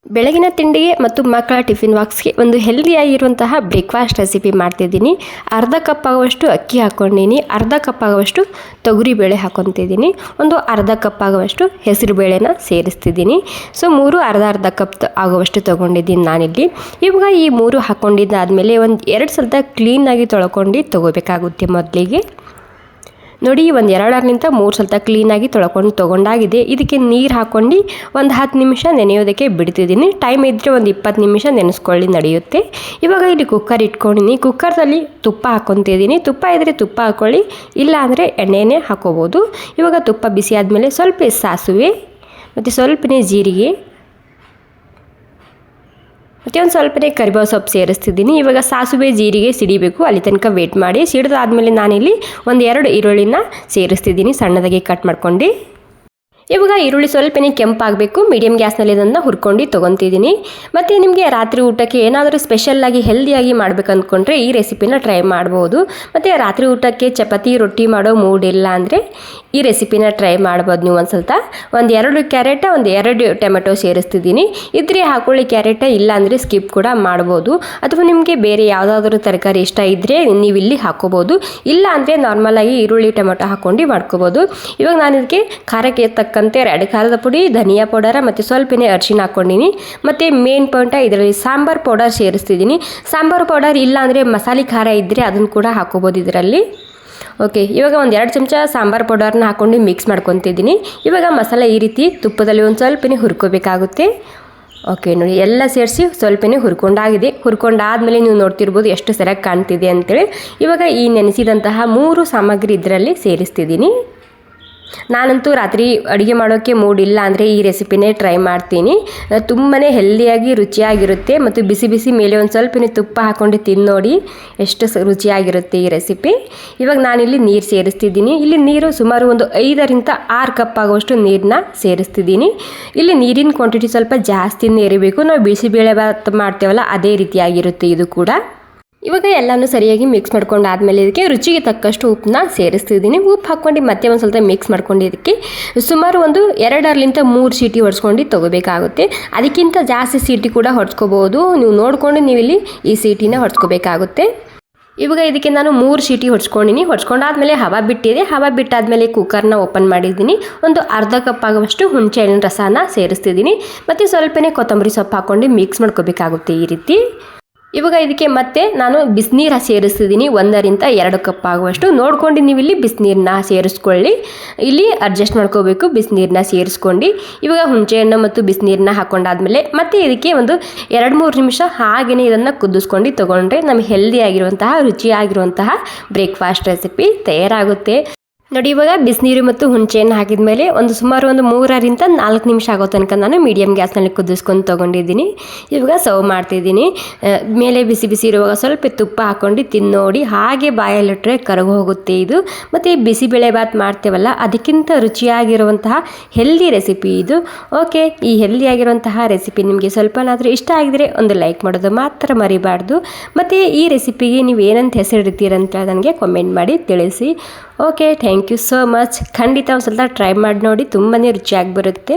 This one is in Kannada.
ಬೆಳಗಿನ ತಿಂಡಿಗೆ ಮತ್ತು ಮಕ್ಕಳ ಟಿಫಿನ್ ಬಾಕ್ಸ್ಗೆ ಒಂದು ಹೆಲ್ದಿಯಾಗಿರುವಂತಹ ಬ್ರೇಕ್ಫಾಸ್ಟ್ ರೆಸಿಪಿ ಮಾಡ್ತಿದ್ದೀನಿ. ಅರ್ಧ ಕಪ್ ಆಗುವಷ್ಟು ಅಕ್ಕಿ ಹಾಕ್ಕೊಂಡಿನಿ, ಅರ್ಧ ಕಪ್ ಆಗುವಷ್ಟು ತೊಗರಿ ಬೇಳೆ ಹಾಕ್ಕೊತಿದ್ದೀನಿ, ಒಂದು ಅರ್ಧ ಕಪ್ ಆಗುವಷ್ಟು ಹೆಸರು ಬೇಳೆನ ಸೇರಿಸ್ತಿದ್ದೀನಿ. ಸೊ ಅರ್ಧ ಅರ್ಧ ಕಪ್ ಆಗುವಷ್ಟು ತೊಗೊಂಡಿದ್ದೀನಿ ನಾನಿಲ್ಲಿ. ಇವಾಗ ಈ 3 ಹಾಕ್ಕೊಂಡಿದ್ದಾದಮೇಲೆ ಒಂದು 2 ಸಲ ಕ್ಲೀನಾಗಿ ತೊಳ್ಕೊಂಡು ತೊಗೋಬೇಕಾಗುತ್ತೆ. ಮೊದಲಿಗೆ ನೋಡಿ, ಒಂದು 2ರಿಂದ 3 ಸಲ ಕ್ಲೀನಾಗಿ ತೊಗೊಂಡಾಗಿದೆ. ಇದಕ್ಕೆ ನೀರು ಹಾಕ್ಕೊಂಡು ಒಂದು 10 ನಿಮಿಷ ನೆನೆಯೋದಕ್ಕೆ ಬಿಡ್ತಿದ್ದೀನಿ. ಟೈಮ್ ಇದ್ದರೆ ಒಂದು 20 ನಿಮಿಷ ನೆನೆಸ್ಕೊಳ್ಳಿ ನಡೆಯುತ್ತೆ. ಇವಾಗ ಇಲ್ಲಿ ಕುಕ್ಕರ್ ಇಟ್ಕೊಂಡಿನಿ. ಕುಕ್ಕರ್ದಲ್ಲಿ ತುಪ್ಪ ಹಾಕ್ಕೊತಿದ್ದೀನಿ. ತುಪ್ಪ ಇದ್ದರೆ ತುಪ್ಪ ಹಾಕ್ಕೊಳ್ಳಿ, ಇಲ್ಲ ಅಂದರೆ ಎಣ್ಣೆನೇ ಹಾಕ್ಕೋಬೋದು. ಇವಾಗ ತುಪ್ಪ ಬಿಸಿ ಆದಮೇಲೆ ಸ್ವಲ್ಪ ಸಾಸಿವೆ ಮತ್ತು ಸ್ವಲ್ಪನೇ ಜೀರಿಗೆ ಮತ್ತು ಒಂದು ಸ್ವಲ್ಪನೇ ಕರಿಬೇವು ಸೊಪ್ಪು ಸೇರಿಸ್ತಿದ್ದೀನಿ. ಇವಾಗ ಸಾಸಿವೆ ಜೀರಿಗೆ ಸಿಡಿಬೇಕು, ಅಲ್ಲಿ ತನಕ ವೇಟ್ ಮಾಡಿ. ಸಿಡಿದಾದ್ಮೇಲೆ ನಾನಿಲ್ಲಿ ಒಂದು 2 ಈರುಳ್ಳಿನ ಸೇರಿಸ್ತಿದ್ದೀನಿ, ಸಣ್ಣದಾಗಿ ಕಟ್ ಮಾಡ್ಕೊಂಡು. ಇವಾಗ ಈರುಳ್ಳಿ ಸ್ವಲ್ಪನೇ ಕೆಂಪಾಗಬೇಕು, ಮೀಡಿಯಮ್ ಗ್ಯಾಸ್ನಲ್ಲಿ ಇದನ್ನು ಹುರ್ಕೊಂಡು ತೊಗೊತಿದ್ದೀನಿ. ಮತ್ತು ನಿಮಗೆ ರಾತ್ರಿ ಊಟಕ್ಕೆ ಏನಾದರೂ ಸ್ಪೆಷಲ್ಲಾಗಿ ಹೆಲ್ದಿಯಾಗಿ ಮಾಡಬೇಕು ಅಂದ್ಕೊಂಡ್ರೆ ಈ ರೆಸಿಪಿನ ಟ್ರೈ ಮಾಡ್ಬೋದು. ಮತ್ತು ರಾತ್ರಿ ಊಟಕ್ಕೆ ಚಪಾತಿ ರೊಟ್ಟಿ ಮಾಡೋ ಮೂಡ್ ಇಲ್ಲ ಅಂದರೆ ಈ ರೆಸಿಪಿನ ಟ್ರೈ ಮಾಡ್ಬೋದು ನೀವು. ಒಂದು 2 ಕ್ಯಾರೆಟ್, ಒಂದು 2 ಟೊಮೆಟೊ ಸೇರಿಸ್ತಿದ್ದೀನಿ. ಇದ್ರೆ ಹಾಕೊಳ್ಳಿ ಕ್ಯಾರೆಟ್, ಇಲ್ಲ ಅಂದರೆ ಸ್ಕಿಪ್ ಕೂಡ ಮಾಡ್ಬೋದು. ಅಥವಾ ನಿಮಗೆ ಬೇರೆ ಯಾವುದಾದ್ರೂ ತರಕಾರಿ ಇಷ್ಟ ಇದ್ದರೆ ನೀವು ಇಲ್ಲಿ ಹಾಕ್ಕೋಬೋದು, ಇಲ್ಲ ಅಂದರೆ ನಾರ್ಮಲಾಗಿ ಈರುಳ್ಳಿ ಟೊಮೆಟೊ ಹಾಕ್ಕೊಂಡು ಮಾಡ್ಕೋಬೋದು. ಇವಾಗ ನಾನು ಇದಕ್ಕೆ ಖಾರಕ್ಕೆ ತಕ್ಕಂತೆ ರೆಡ್ ಖಾರದ ಪುಡಿ, ಧನಿಯಾ ಪೌಡರ ಮತ್ತು ಸ್ವಲ್ಪನೇ ಅರಿಶಿನ ಹಾಕ್ಕೊಂಡಿನಿ. ಮತ್ತು ಮೇನ್ ಪಾಯಿಂಟ ಇದರಲ್ಲಿ ಸಾಂಬಾರು ಪೌಡರ್ ಸೇರಿಸ್ತಿದ್ದೀನಿ. ಸಾಂಬಾರು ಪೌಡರ್ ಇಲ್ಲ ಅಂದರೆ ಮಸಾಲೆ ಖಾರ ಇದ್ದರೆ ಅದನ್ನು ಕೂಡ ಹಾಕ್ಕೋಬೋದು ಇದರಲ್ಲಿ. ಓಕೆ, ಇವಾಗ ಒಂದು 2 ಚಮಚ ಸಾಂಬಾರು ಪೌಡರ್ನ ಹಾಕ್ಕೊಂಡು ಮಿಕ್ಸ್ ಮಾಡ್ಕೊತಿದ್ದೀನಿ. ಇವಾಗ ಮಸಾಲೆ ಈ ರೀತಿ ತುಪ್ಪದಲ್ಲಿ ಒಂದು ಸ್ವಲ್ಪನೇ ಹುರ್ಕೋಬೇಕಾಗುತ್ತೆ. ಓಕೆ ನೋಡಿ, ಎಲ್ಲ ಸೇರಿಸಿ ಸ್ವಲ್ಪನೇ ಹುರ್ಕೊಂಡಾದಮೇಲೆ ನೀವು ನೋಡ್ತಿರ್ಬೋದು ಎಷ್ಟು ಸರಿಯಾಗಿ ಕಾಣ್ತಿದೆ ಅಂತೇಳಿ. ಇವಾಗ ಈ ನೆನೆಸಿದಂತಹ 3 ಸಾಮಗ್ರಿ ಇದರಲ್ಲಿ ಸೇರಿಸ್ತಿದ್ದೀನಿ. ನಾನಂತೂ ರಾತ್ರಿ ಅಡುಗೆ ಮಾಡೋಕ್ಕೆ ಮೂಡಿಲ್ಲ ಅಂದರೆ ಈ ರೆಸಿಪಿನೇ ಟ್ರೈ ಮಾಡ್ತೀನಿ. ತುಂಬಾ ಹೆಲ್ದಿಯಾಗಿ ರುಚಿಯಾಗಿರುತ್ತೆ. ಮತ್ತು ಬಿಸಿ ಬಿಸಿ ಮೇಲೆ ಒಂದು ಸ್ವಲ್ಪನೇ ತುಪ್ಪ ಹಾಕ್ಕೊಂಡು ತಿಂದು ನೋಡಿ ಎಷ್ಟು ರುಚಿಯಾಗಿರುತ್ತೆ ಈ ರೆಸಿಪಿ. ಇವಾಗ ನಾನಿಲ್ಲಿ ನೀರು ಸೇರಿಸ್ತಿದ್ದೀನಿ. ಇಲ್ಲಿ ನೀರು ಸುಮಾರು ಒಂದು 5ರಿಂದ 6 ಕಪ್ ಆಗುವಷ್ಟು ನೀರನ್ನ ಸೇರಿಸ್ತಿದ್ದೀನಿ. ಇಲ್ಲಿ ನೀರಿನ ಕ್ವಾಂಟಿಟಿ ಸ್ವಲ್ಪ ಜಾಸ್ತಿನೇ ಇರಬೇಕು. ನಾವು ಬಿಸಿಬೇಳೆ ಭಾತ್ ಮಾಡ್ತೇವಲ್ಲ ಅದೇ ರೀತಿಯಾಗಿರುತ್ತೆ ಇದು ಕೂಡ. ಇವಾಗ ಎಲ್ಲನೂ ಸರಿಯಾಗಿ ಮಿಕ್ಸ್ ಮಾಡ್ಕೊಂಡಾದ್ಮೇಲೆ ಇದಕ್ಕೆ ರುಚಿಗೆ ತಕ್ಕಷ್ಟು ಉಪ್ಪನ್ನ ಸೇರಿಸ್ತಿದ್ದೀನಿ. ಉಪ್ಪು ಹಾಕ್ಕೊಂಡು ಮತ್ತೆ ಒಂದು ಸ್ವಲ್ಪ ಮಿಕ್ಸ್ ಮಾಡ್ಕೊಂಡು ಇದಕ್ಕೆ ಸುಮಾರು ಒಂದು 2ರಿಂದ 3 ಸೀಟಿ ಹೊಡ್ಸ್ಕೊಂಡು ತೊಗೋಬೇಕಾಗುತ್ತೆ. ಅದಕ್ಕಿಂತ ಜಾಸ್ತಿ ಸೀಟಿ ಕೂಡ ಹೊಡ್ಸ್ಕೋಬೋದು. ನೀವು ನೋಡಿಕೊಂಡು ನೀವು ಇಲ್ಲಿ ಈ ಸೀಟಿನ ಹೊಡ್ಸ್ಕೋಬೇಕಾಗುತ್ತೆ. ಇವಾಗ ಇದಕ್ಕೆ ನಾನು 3 ಸೀಟಿ ಹೊಡ್ಸ್ಕೊಂಡಾದ್ಮೇಲೆ ಹವಾ ಬಿಟ್ಟಿದೆ. ಹವಾ ಬಿಟ್ಟಾದ್ಮೇಲೆ ಕುಕ್ಕರ್ನ ಓಪನ್ ಮಾಡಿದ್ದೀನಿ. ಒಂದು ಅರ್ಧ ಕಪ್ ಆಗುವಷ್ಟು ಹುಣಸೆ ಹಣ್ಣಿನ ರಸನ ಸೇರಿಸ್ತಿದ್ದೀನಿ. ಮತ್ತು ಸ್ವಲ್ಪನೇ ಕೊತ್ತಂಬರಿ ಸೊಪ್ಪು ಹಾಕ್ಕೊಂಡು ಮಿಕ್ಸ್ ಮಾಡ್ಕೋಬೇಕಾಗುತ್ತೆ ಈ ರೀತಿ. ಇವಾಗ ಇದಕ್ಕೆ ಮತ್ತೆ ನಾನು ಬಿಸಿನೀರು ಸೇರಿಸ್ತಿದ್ದೀನಿ. 1ರಿಂದ 2 ಕಪ್ ಆಗುವಷ್ಟು ನೋಡ್ಕೊಂಡು ನೀವು ಇಲ್ಲಿ ಬಿಸಿನೀರನ್ನ ಸೇರಿಸ್ಕೊಳ್ಳಿ. ಇಲ್ಲಿ ಅಡ್ಜಸ್ಟ್ ಮಾಡ್ಕೋಬೇಕು ಬಿಸಿನೀರನ್ನ ಸೇರಿಸ್ಕೊಂಡು. ಇವಾಗ ಹುಣಸೆಹಣ್ಣು ಮತ್ತು ಬಿಸಿನೀರನ್ನ ಹಾಕ್ಕೊಂಡಾದ್ಮೇಲೆ ಮತ್ತೆ ಇದಕ್ಕೆ ಒಂದು 2-3 ನಿಮಿಷ ಹಾಗೆಯೇ ಇದನ್ನು ಕುದಿಸ್ಕೊಂಡು ತೊಗೊಂಡ್ರೆ ನಮಗೆ ಹೆಲ್ದಿಯಾಗಿರುವಂತಹ ರುಚಿಯಾಗಿರುವಂತಹ ಬ್ರೇಕ್ಫಾಸ್ಟ್ ರೆಸಿಪಿ ತಯಾರಾಗುತ್ತೆ. ನೋಡಿ, ಇವಾಗ ಬಿಸಿನೀರು ಮತ್ತು ಹುಣಸೆಹಣ್ಣು ಹಾಕಿದ್ಮೇಲೆ ಸುಮಾರು ಒಂದು 3ರಿಂದ 4 ನಿಮಿಷ ಆಗೋ ತನಕ ನಾನು ಮೀಡಿಯಮ್ ಗ್ಯಾಸ್ನಲ್ಲಿ ಕುದಿಸ್ಕೊಂಡು ತೊಗೊಂಡಿದ್ದೀನಿ. ಇವಾಗ ಸರ್ವ್ ಮಾಡ್ತಿದ್ದೀನಿ. ಮೇಲೆ ಬಿಸಿ ಬಿಸಿ ಇರುವಾಗ ಸ್ವಲ್ಪ ತುಪ್ಪ ಹಾಕ್ಕೊಂಡು ತಿಂದು ನೋಡಿ, ಹಾಗೆ ಬಾಯಲ್ಲಿಟ್ಟರೆ ಕರಗಿ ಹೋಗುತ್ತೆ ಇದು. ಮತ್ತು ಬಿಸಿಬೇಳೆ ಭಾತ್ ಮಾಡ್ತೇವಲ್ಲ ಅದಕ್ಕಿಂತ ರುಚಿಯಾಗಿರುವಂತಹ ಹೆಲ್ದಿ ರೆಸಿಪಿ ಇದು. ಓಕೆ, ಈ ಹೆಲ್ದಿಯಾಗಿರುವಂತಹ ರೆಸಿಪಿ ನಿಮಗೆ ಸ್ವಲ್ಪನಾದರೂ ಇಷ್ಟ ಆಗಿದರೆ ಒಂದು ಲೈಕ್ ಮಾಡೋದು ಮಾತ್ರ ಮರಿಬಾರ್ದು. ಮತ್ತು ಈ ರೆಸಿಪಿಗೆ ನೀವು ಏನಂತ ಹೆಸರಿಡ್ತೀರಂತ ನನಗೆ ಕಾಮೆಂಟ್ ಮಾಡಿ ತಿಳಿಸಿ. Okay, thank you so much. ಖಂಡಿತ ಒಂದು ಸ್ವಲ್ಪ ಟ್ರೈ ಮಾಡಿ ನೋಡಿ, ತುಂಬಾ ರುಚಿಯಾಗಿ ಬರುತ್ತೆ.